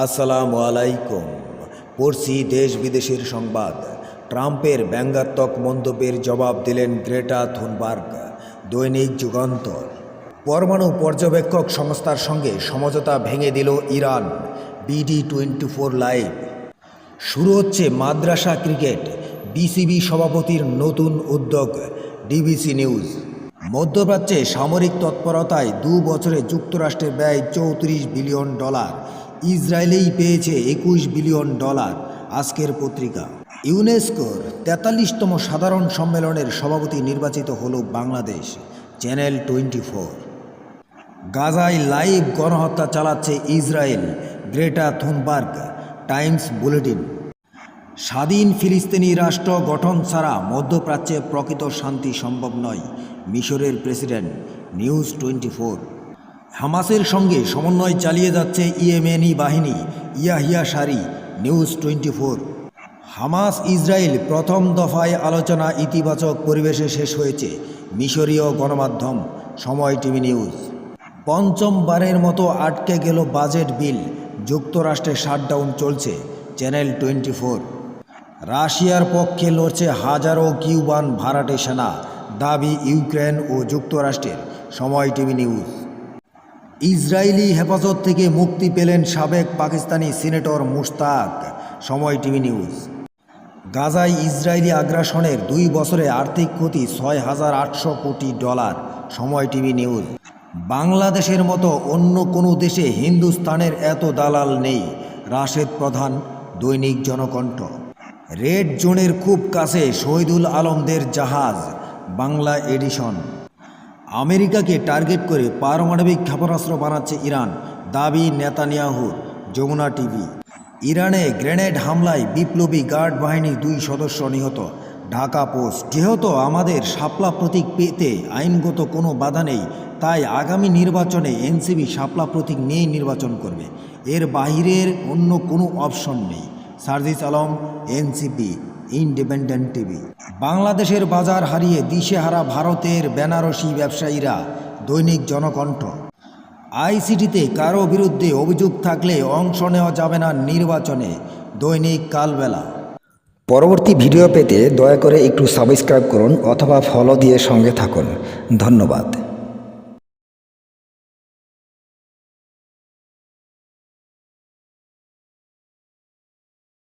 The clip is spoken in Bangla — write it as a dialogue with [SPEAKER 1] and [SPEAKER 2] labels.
[SPEAKER 1] আসসালামু আলাইকুম। পড়ছি দেশ বিদেশের সংবাদ। ট্রাম্পের ব্যঙ্গাত্মক মন্তব্যের জবাব দিলেন গ্রেটা থুনবার্গ। দৈনিক যুগান্তর। পরমাণু পর্যবেক্ষক সংস্থার সঙ্গে সমঝোতা ভেঙে দিল ইরান। BD24 live. শুরু হচ্ছে মাদ্রাসা ক্রিকেট। বিসিবি সভাপতির নতুন উদ্যোগ। DBC news. মধ্যপ্রাচ্যে সামরিক তৎপরতায় 2 বছরে যুক্তরাষ্ট্রের ব্যয় $34 বিলিয়ন। ইসরায়েলেই পেয়েছে $21 বিলিয়ন। আজকের পত্রিকা। ইউনেস্কোর 43তম সাধারণ সম্মেলনের সভাপতি নির্বাচিত হল বাংলাদেশ। চ্যানেল 24। গাজায় লাইভ গণহত্যা চালাচ্ছে Israel. Greta Thunberg. Times bulletin. স্বাধীন ফিলিস্তিনি রাষ্ট্র গঠন ছাড়া মধ্যপ্রাচ্যে প্রকৃত শান্তি সম্ভব নয়, মিশরের প্রেসিডেন্ট। নিউজ 24। হামাসের সঙ্গে সমন্বয় চালিয়ে যাচ্ছে ইয়েমেনি বাহিনী। ইয়াহিয়া সারি। নিউজ 24। হামাস ইসরায়েল প্রথম দফায় আলোচনা ইতিবাচক পরিবেশে শেষ হয়েছে, মিশরীয় গণমাধ্যম। সময় টিভি নিউজ। পঞ্চমবারের মতো আটকে গেল বাজেট বিল। যুক্তরাষ্ট্রে শাটডাউন চলছে। চ্যানেল 24। রাশিয়ার পক্ষে লড়ছে হাজারো কিউবান ভাড়াটে সেনা, দাবি ইউক্রেন ও যুক্তরাষ্ট্রের। সময় টিভি নিউজ। ইসরায়েলি হেফাজত থেকে মুক্তি পেলেন সাবেক পাকিস্তানি সিনেটর মুশতাক। সময় টিভি নিউজ। গাজায় ইসরায়েলি আগ্রাসনের 2 বছরে আর্থিক ক্ষতি $6,800 কোটি। সময় টিভি নিউজ। বাংলাদেশের মতো অন্য কোনো দেশে হিন্দুস্তানের এত দালাল নেই, রাশেদ প্রধান। দৈনিক জনকণ্ঠ। রেড জোনের খুব কাছে শহীদুল আলমদের জাহাজ। বাংলা এডিশন। আমেরিকাকে টার্গেট করে পারমাণবিক ক্ষেপণাস্ত্র বানাচ্ছে ইরান, দাবি নেতানিয়াহুর। যমুনা টিভি। ইরানে গ্রেনেড হামলায় বিপ্লবী গার্ড বাহিনীর 2 সদস্য নিহত। ঢাকা পোস্ট। যেহেতু আমাদের শাপলা প্রতীক পেতে আইনগত কোনো বাধা নেই, তাই আগামী নির্বাচনে এনসিপি শাপলা প্রতীক নিয়েই নির্বাচন করবে, এর বাহিরের অন্য কোনো অপশন নেই। Sarjis Alam, NCP. Independent TV. বাংলাদেশের বাজার হারিয়ে দিশেহারা ভারতের বেনারসি ব্যবসায়ীরা। দৈনিক জনকণ্ঠ। আইসিটিতে কারো বিরুদ্ধে অভিযোগ থাকলে অংশ নেওয়া যাবে না নির্বাচনে। দৈনিক কালবেলা।
[SPEAKER 2] পরবর্তী ভিডিও পেতে দয়া করে একটু সাবস্ক্রাইব করুন অথবা ফলো দিয়ে সঙ্গে থাকুন। ধন্যবাদ।